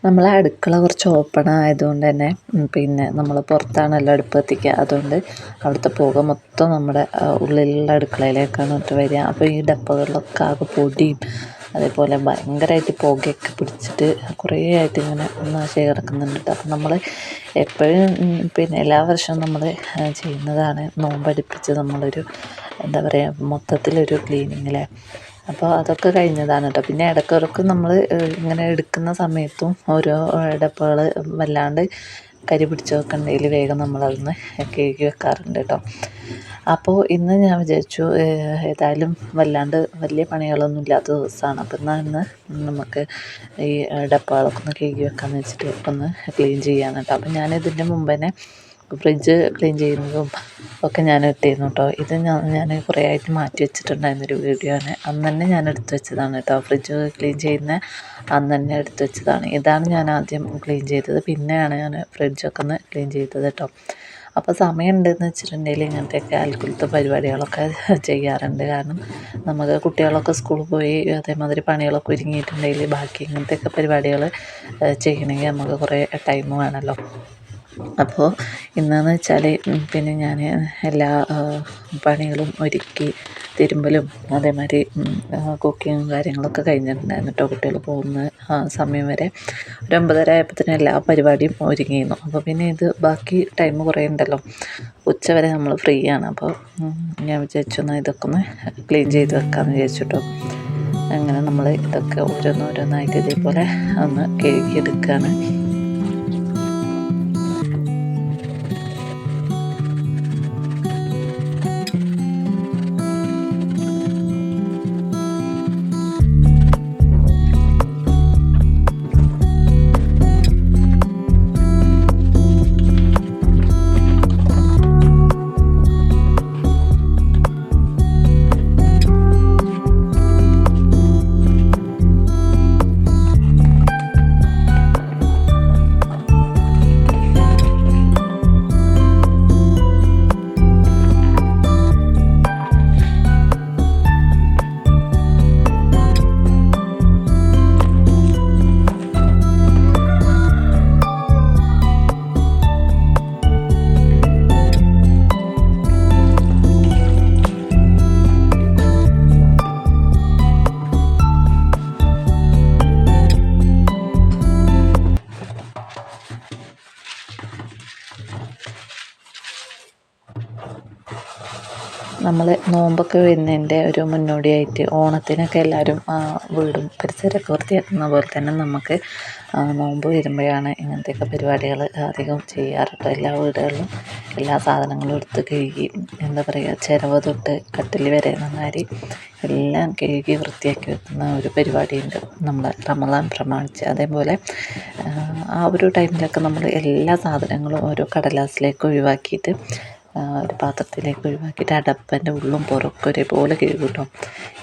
നമ്മളെ അടുക്കള കുറച്ച് ഓപ്പൺ ആയതുകൊണ്ട് തന്നെ പിന്നെ നമ്മൾ പുറത്താണല്ലോ അടുപ്പ് കത്തിക്കുക. അതുകൊണ്ട് അവിടുത്തെ പുക മൊത്തം നമ്മുടെ ഉള്ളിലുള്ള അടുക്കളയിലേക്കാണ് വരിക. അപ്പോൾ ഈ ഡപ്പകളിലൊക്കെ ആകെ പൊടിയും അതേപോലെ ഭയങ്കരമായിട്ട് പുകയൊക്കെ പിടിച്ചിട്ട് കുറേ ആയിട്ട് ഇങ്ങനെ നാശമായി കിടക്കുന്നുണ്ട് കേട്ടോ. അപ്പം നമ്മൾ എപ്പോഴും പിന്നെ എല്ലാ വർഷവും നമ്മൾ ചെയ്യുന്നതാണ് നോമ്പടുപ്പിച്ച് നമ്മളൊരു എന്താ പറയുക മൊത്തത്തിലൊരു ക്ലീനിങ്ങിലെ. അപ്പോൾ അതൊക്കെ കഴിഞ്ഞതാണ് കേട്ടോ. പിന്നെ ഇടയ്ക്കിടയ്ക്ക് നമ്മൾ ഇങ്ങനെ എടുക്കുന്ന സമയത്തും ഓരോ ഡപ്പകൾ വല്ലാണ്ട് കരി പിടിച്ചൊക്കെ ഉണ്ടെങ്കിൽ വേഗം നമ്മളതൊന്ന് കഴുകി വെക്കാറുണ്ട് കേട്ടോ. അപ്പോൾ ഇന്ന് ഞാൻ വിചാരിച്ചു ഏതായാലും വല്ലാണ്ട് വലിയ പണികളൊന്നും ഇല്ലാത്ത ദിവസമാണ്. അപ്പോൾ ഇന്ന് നമുക്ക് ഈ ഡപ്പകളൊക്കെ ഒന്ന് കഴുകി വെക്കാമെന്ന് വെച്ചിട്ട് ഒന്ന് ക്ലീൻ ചെയ്യാൻ കേട്ടോ. അപ്പോൾ ഞാനിതിൻ്റെ മുമ്പ് തന്നെ ഫ്രിഡ്ജ് ക്ലീൻ ചെയ്യുന്നതും ഒക്കെ ഞാൻ ഇട്ടിരുന്നു കേട്ടോ. ഇത് ഞാൻ കുറേ ആയിട്ട് മാറ്റി വെച്ചിട്ടുണ്ടായിരുന്നൊരു വീഡിയോ ആണ്. അന്ന് തന്നെ ഞാൻ എടുത്ത് വെച്ചതാണ് കേട്ടോ. ഫ്രിഡ്ജ് ക്ലീൻ ചെയ്യുന്ന അന്ന് തന്നെ എടുത്ത് വെച്ചതാണ്. ഇതാണ് ഞാൻ ആദ്യം ക്ലീൻ ചെയ്തത്. പിന്നെയാണ് ഞാൻ ഫ്രിഡ്ജൊക്കെ ഒന്ന് ക്ലീൻ ചെയ്തത് കേട്ടോ. അപ്പോൾ സമയമുണ്ടെന്ന് വെച്ചിട്ടുണ്ടെങ്കിൽ ഇങ്ങനത്തെയൊക്കെ അൽക്കുലത്തെ പരിപാടികളൊക്കെ ചെയ്യാറുണ്ട്. കാരണം നമുക്ക് കുട്ടികളൊക്കെ സ്കൂളിൽ പോയി അതേമാതിരി പണികളൊക്കെ ഒരുങ്ങിയിട്ടുണ്ടെങ്കിൽ ബാക്കി ഇങ്ങനത്തെയൊക്കെ പരിപാടികൾ ചെയ്യണമെങ്കിൽ നമുക്ക് കുറേ ടൈം വേണമല്ലോ. അപ്പോൾ ഇന്നെന്ന് വെച്ചാൽ പിന്നെ ഞാൻ എല്ലാ പണികളും ഒരുക്കി തിരുമ്പലും അതേമാതിരി കുക്കിങ്ങും കാര്യങ്ങളൊക്കെ കഴിഞ്ഞിട്ടുണ്ടായിരുന്നു കേട്ടോ. കുട്ടികൾ പോകുന്ന സമയം വരെ ഒരു 9:30 ആയപ്പോൾ എല്ലാ പരിപാടിയും ഒരുങ്ങിയിരുന്നു. അപ്പോൾ പിന്നെ ഇത് ബാക്കി ടൈം കുറേ ഉണ്ടല്ലോ, ഉച്ച വരെ നമ്മൾ ഫ്രീ ആണ്. അപ്പോൾ ഞാൻ വിചാരിച്ചൊന്ന് ഇതൊക്കെ ഒന്ന് ക്ലീൻ ചെയ്ത് വെക്കാമെന്ന് വിചാരിച്ചു കേട്ടോ. അങ്ങനെ നമ്മൾ ഇതൊക്കെ ഓരോന്നോരോന്നായിട്ട് ഇതേപോലെ ഒന്ന് കഴുകിയെടുക്കുകയാണ്. നമ്മൾ നോമ്പൊക്കെ വരുന്നതിൻ്റെ ഒരു മുന്നോടിയായിട്ട് ഓണത്തിനൊക്കെ എല്ലാവരും വീടും പരിസരമൊക്കെ വൃത്തിയാക്കുന്ന പോലെ തന്നെ നമുക്ക് നോമ്പ് വരുമ്പോഴാണ് ഇങ്ങനത്തെയൊക്കെ പരിപാടികൾ അധികം ചെയ്യാറുണ്ട്. എല്ലാ വീടുകളിലും എല്ലാ സാധനങ്ങളും എടുത്ത് കഴുകി എന്താ പറയുക ചിരവ തൊട്ട് കട്ടിൽ വരെ നന്നായി എല്ലാം കഴുകി വൃത്തിയാക്കി വെക്കുന്ന ഒരു പരിപാടിയുണ്ട് നമ്മൾ റമദാൻ പ്രമാണിച്ച്. അതേപോലെ ആ ഒരു ടൈമിലൊക്കെ നമ്മൾ എല്ലാ സാധനങ്ങളും ഓരോ കടലാസിലേക്ക് ഒഴിവാക്കിയിട്ട് ഒരു പാത്രത്തിലേക്ക് ഒഴിവാക്കിയിട്ട് അടപ്പൻ്റെ ഉള്ളും പുറമൊക്കെ ഒരേപോലെ കഴുകും കേട്ടോ.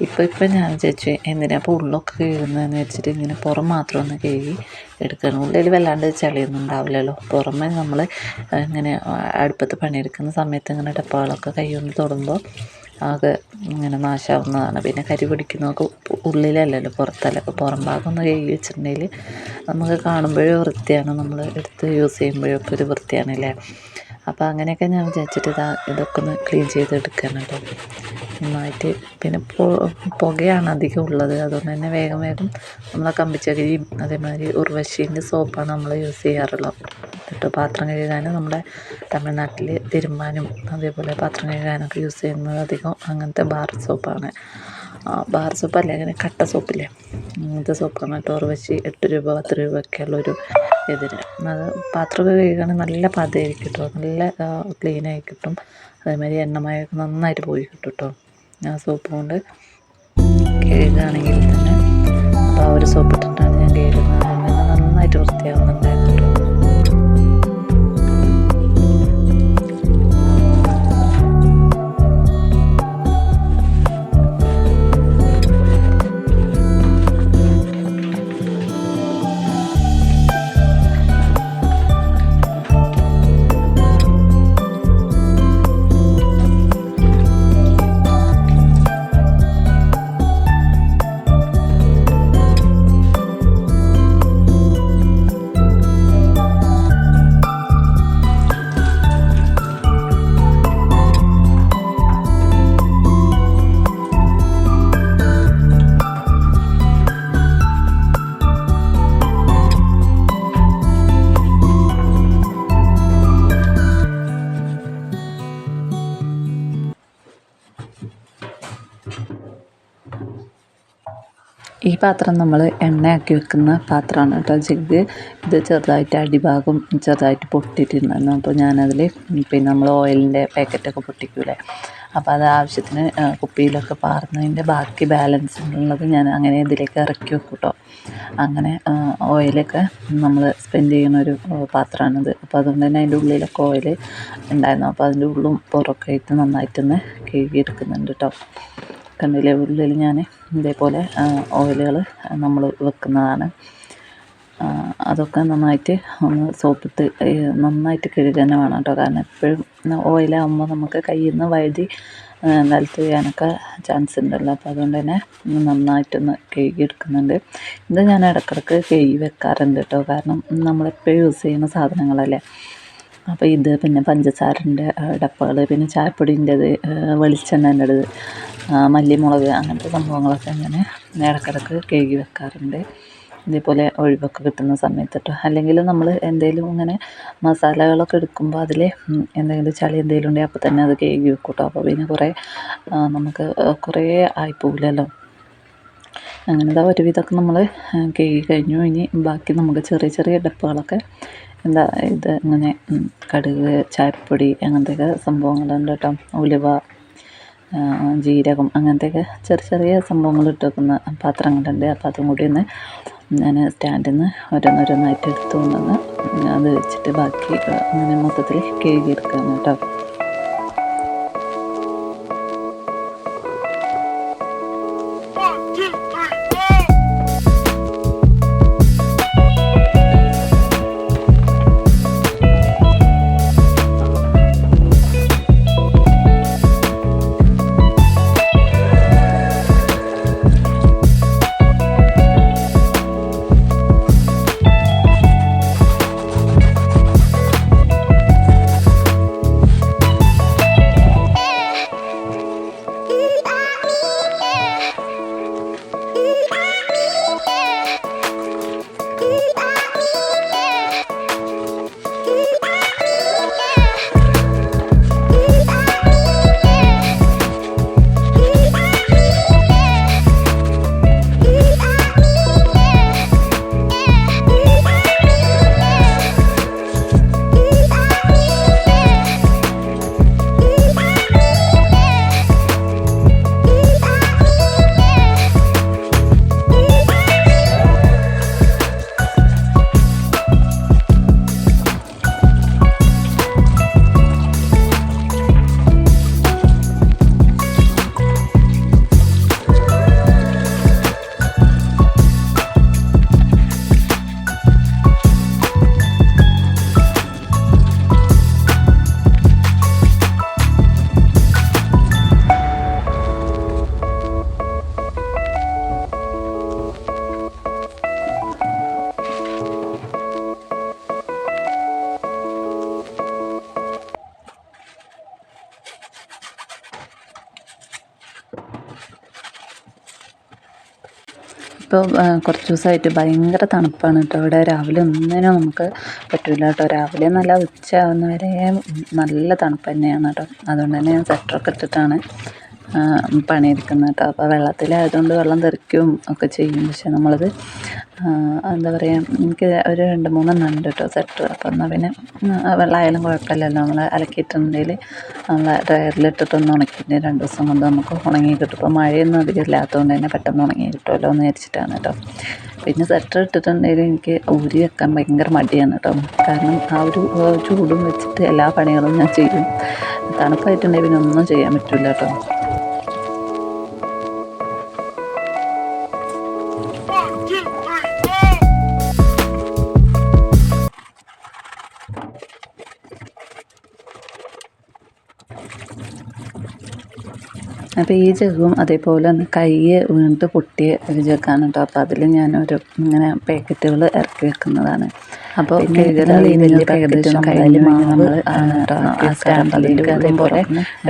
ഇപ്പം ഞാൻ വിചാരിച്ചു എന്തിനാ അപ്പോൾ ഉള്ളൊക്കെ കഴുകുന്നതെന്ന് വെച്ചിട്ട് ഇങ്ങനെ പുറം മാത്രം ഒന്ന് കഴുകി എടുക്കണം. ഉള്ളിൽ വല്ലാണ്ട് ചളിയൊന്നും ഉണ്ടാവില്ലല്ലോ. പുറമെ നമ്മൾ ഇങ്ങനെ അടുപ്പത്ത് പണിയെടുക്കുന്ന സമയത്ത് ഇങ്ങനെ ഡപ്പകളൊക്കെ കൈ കൊണ്ട് തൊടുമ്പോൾ ആകെ ഇങ്ങനെ നാശമാവുന്നതാണ്. പിന്നെ കരി പിടിക്കുന്നതൊക്കെ ഉള്ളിലല്ലല്ലോ പുറത്തല്ല. അപ്പോൾ പുറം ഭാഗം ഒന്ന് കഴുകി വെച്ചിട്ടുണ്ടെങ്കിൽ നമുക്ക് കാണുമ്പോഴും വൃത്തിയാണ്, നമ്മൾ എടുത്ത് യൂസ് ചെയ്യുമ്പോഴൊക്കെ ഒരു വൃത്തിയാണല്ലേ. അപ്പോൾ അങ്ങനെയൊക്കെ ഞാൻ വിചാരിച്ചിട്ട് ഇതൊക്കെ ഒന്ന് ക്ലീൻ ചെയ്തെടുക്കണം കേട്ടോ നന്നായിട്ട്. പിന്നെ പുകയാണ് അധികം ഉള്ളത്. അതുകൊണ്ട് തന്നെ വേഗം നമ്മളെ കമ്പിച്ചകരിയും അതേമാതിരി ഉർവശീൻ്റെ സോപ്പാണ് നമ്മൾ യൂസ് ചെയ്യാറുള്ളത് കേട്ടോ. പാത്രം കഴുകാനും നമ്മുടെ തമിഴ്നാട്ടിൽ തിരുമ്മാനും അതേപോലെ പാത്രം കഴുകാനൊക്കെ യൂസ് ചെയ്യുന്നത് അധികം അങ്ങനത്തെ ബാർ സോപ്പാണ്. ബാർ സോപ്പല്ല, ഇങ്ങനെ കട്ട സോപ്പില്ലേ, അങ്ങനത്തെ സോപ്പാണ് കേട്ടോ. ഉർവശി 8 രൂപ 10 രൂപയൊക്കെയുള്ളൊരു ഇതിന്. അത് പാത്രമൊക്കെ കഴുകുകയാണെങ്കിൽ നല്ല പതയായിരിക്കും കേട്ടോ, നല്ല ക്ലീനായി കിട്ടും. അതേമാതിരി എണ്ണമയമൊക്കെ നന്നായിട്ട് പോയി കിട്ടും കേട്ടോ ആ സോപ്പ് കൊണ്ട് കഴുകുകയാണെങ്കിൽ തന്നെ. അപ്പോൾ ആ ഒരു സോപ്പ് ഇട്ടിട്ടാണ് ഞാൻ കഴുകുന്നത്. അങ്ങനെ നന്നായിട്ട് വൃത്തിയാവുന്നുണ്ടായിരുന്നു കേട്ടോ. ഈ പാത്രം നമ്മൾ എണ്ണയാക്കി വെക്കുന്ന പാത്രമാണ് കേട്ടോ. ജഗ് ഇത് ചെറുതായിട്ട് അടിഭാഗം ചെറുതായിട്ട് പൊട്ടിയിട്ടുണ്ടായിരുന്നു. അപ്പോൾ ഞാനതിൽ പിന്നെ നമ്മൾ ഓയിലിൻ്റെ പാക്കറ്റൊക്കെ പൊട്ടിക്കൂലേ, അപ്പോൾ അത് ആവശ്യത്തിന് കുപ്പിയിലൊക്കെ പാർന്നതിൻ്റെ ബാക്കി ബാലൻസ് ഉള്ളത് ഞാൻ അങ്ങനെ ഇതിലേക്ക് ഇറക്കി വെക്കും കേട്ടോ. അങ്ങനെ ഓയിലൊക്കെ നമ്മൾ സ്പെൻഡ് ചെയ്യുന്നൊരു പാത്രമാണിത്. അപ്പോൾ അതുകൊണ്ട് തന്നെ അതിൻ്റെ ഉള്ളിലൊക്കെ ഓയിൽ ഉണ്ടായിരുന്നു. അപ്പോൾ അതിൻ്റെ ഉള്ളും പുറമൊക്കെ ആയിട്ട് നന്നായിട്ടൊന്ന് കഴുകിയെടുക്കുന്നുണ്ട് കേട്ടോ. കണ്ടില്ലേ, ഉള്ളിൽ ഞാൻ ഇതേപോലെ ഓയിലുകൾ നമ്മൾ വെക്കുന്നതാണ്. അതൊക്കെ നന്നായിട്ട് ഒന്ന് സോപ്പിട്ട് നന്നായിട്ട് കഴുകുക തന്നെ വേണം കേട്ടോ. കാരണം എപ്പോഴും ഓയിലാകുമ്പോൾ നമുക്ക് കയ്യിൽ നിന്ന് വഴുതി നിലത്ത് വീഴാനൊക്കെ ചാൻസ് ഉണ്ടല്ലോ. അപ്പോൾ അതുകൊണ്ട് തന്നെ നന്നായിട്ടൊന്ന് കഴുകിയെടുക്കുന്നുണ്ട്. ഇത് ഞാൻ ഇടയ്ക്കിടയ്ക്ക് കഴുകി വെക്കാറുണ്ട് കേട്ടോ. കാരണം നമ്മളെപ്പോഴും യൂസ് ചെയ്യുന്ന സാധനങ്ങളല്ലേ. അപ്പോൾ ഇത് പിന്നെ പഞ്ചസാരൻ്റെ ഡപ്പകൾ, പിന്നെ ചായപ്പൊടിൻ്റെത്, വെളിച്ചെണ്ണേൻ്റെത്, മല്ലിമുളക്, അങ്ങനത്തെ സംഭവങ്ങളൊക്കെ ഞാൻ ഇടയ്ക്കിടയ്ക്ക് കഴുകി വെക്കാറുണ്ട്. ഇതേപോലെ ഒഴിവൊക്കെ കിട്ടുന്ന സമയത്ത് കേട്ടോ. അല്ലെങ്കിൽ നമ്മൾ എന്തെങ്കിലും ഇങ്ങനെ മസാലകളൊക്കെ എടുക്കുമ്പോൾ അതിൽ എന്തെങ്കിലും ചളി എന്തെങ്കിലും ഉണ്ടെങ്കിൽ അപ്പോൾ തന്നെ അത് കഴുകി വെക്കും കേട്ടോ. അപ്പോൾ പിന്നെ നമുക്ക് കുറേ ആയിപ്പോവില്ലല്ലോ. അങ്ങനത്തെ ഒരുവിധമൊക്കെ നമ്മൾ കഴുകി കഴിഞ്ഞു. ഇനി ബാക്കി നമുക്ക് ചെറിയ ചെറിയ ഡപ്പകളൊക്കെ ഇത് ഇങ്ങനെ കടുക്, ചായപ്പൊടി, അങ്ങനത്തെയൊക്കെ സംഭവങ്ങളുണ്ട് കേട്ടോ. ഉലുവ, ജീരകം, അങ്ങനത്തെയൊക്കെ ചെറിയ ചെറിയ സംഭവങ്ങൾ ഇട്ട് വെക്കുന്ന പാത്രങ്ങളുണ്ട്. അപ്പോൾ അതും കൂടി ഒന്ന് ഞാൻ സ്റ്റാൻഡിൽ നിന്ന് ഓരോന്നോരോന്നായിട്ട് എടുത്തു കൊണ്ടുവന്ന് അത് വെച്ചിട്ട് ബാക്കി അങ്ങനെ മൊത്തത്തിൽ കഴുകിയെടുക്കുകയാണ് കേട്ടോ. ഇപ്പോൾ കുറച്ച് ദിവസമായിട്ട് ഭയങ്കര തണുപ്പാണ് കേട്ടോ. ഇവിടെ രാവിലെ ഒന്നിനും നമുക്ക് പറ്റില്ല കേട്ടോ. രാവിലെ നല്ല ഉച്ച ആവുന്ന വരെ നല്ല തണുപ്പ് തന്നെയാണ് കേട്ടോ. അതുകൊണ്ട് തന്നെ ഞാൻ സ്വെറ്ററൊക്കെ ഇട്ടിട്ടാണ് പണിയെടുക്കുന്നത് കേട്ടോ. അപ്പോൾ വെള്ളത്തിലായതുകൊണ്ട് വെള്ളം തെറിക്കുകയും ഒക്കെ ചെയ്യും. പക്ഷെ നമ്മളത് എന്താ പറയുക, എനിക്ക് ഒരു 2-3 ഉണ്ട് കേട്ടോ സ്വെറ്റർ. അപ്പോൾ എന്നാൽ പിന്നെ വെള്ളമായാലും കുഴപ്പമില്ലല്ലോ. നമ്മൾ അലക്കിയിട്ടുണ്ടെങ്കിൽ നമ്മൾ ഡ്രയറിലിട്ടിട്ടൊന്ന് ഉണക്കിയിട്ട് 2 ദിവസം കൊണ്ട് നമുക്ക് ഉണങ്ങി കിട്ടും. ഇപ്പോൾ മഴയൊന്നും അധികം ഇല്ലാത്തതുകൊണ്ട് തന്നെ പെട്ടെന്ന് ഉണങ്ങി കിട്ടുമല്ലോ എന്ന് വിചാരിച്ചിട്ടാണ് കേട്ടോ. പിന്നെ സ്വെറ്റർ ഇട്ടിട്ടുണ്ടെങ്കിൽ എനിക്ക് ഊരി വെക്കാൻ ഭയങ്കര മടിയാണ് കേട്ടോ. കാരണം ആ ഒരു ചൂടും വെച്ചിട്ട് എല്ലാ പണികളും ഞാൻ ചെയ്യും. തണുപ്പായിട്ടുണ്ടെങ്കിൽ പിന്നെ ഒന്നും ചെയ്യാൻ പറ്റില്ല കേട്ടോ. അപ്പോൾ ഈ ജഗ്ഗും അതേപോലെ തന്നെ കൈ വീണിട്ട് പൊട്ടിയ ഒരു ജഗ്ഗാണ് കേട്ടോ. അപ്പോൾ അതിൽ ഞാനൊരു ഇങ്ങനെ പാക്കറ്റുകൾ ഇറക്കി വെക്കുന്നതാണ്. അപ്പോൾ ഏകദേശം കയ്യിൽ നമ്മൾ അതേപോലെ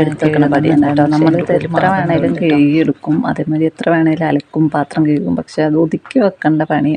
എടുത്ത് വെക്കണ പടിയാണ് കേട്ടോ. നമ്മളിത് എത്ര വേണേലും കഴുകിയെടുക്കും, അതേമാതിരി എത്ര വേണേലും അലക്കും, പാത്രം കഴുകും. പക്ഷെ അത് ഒതുക്കി വെക്കേണ്ട പണി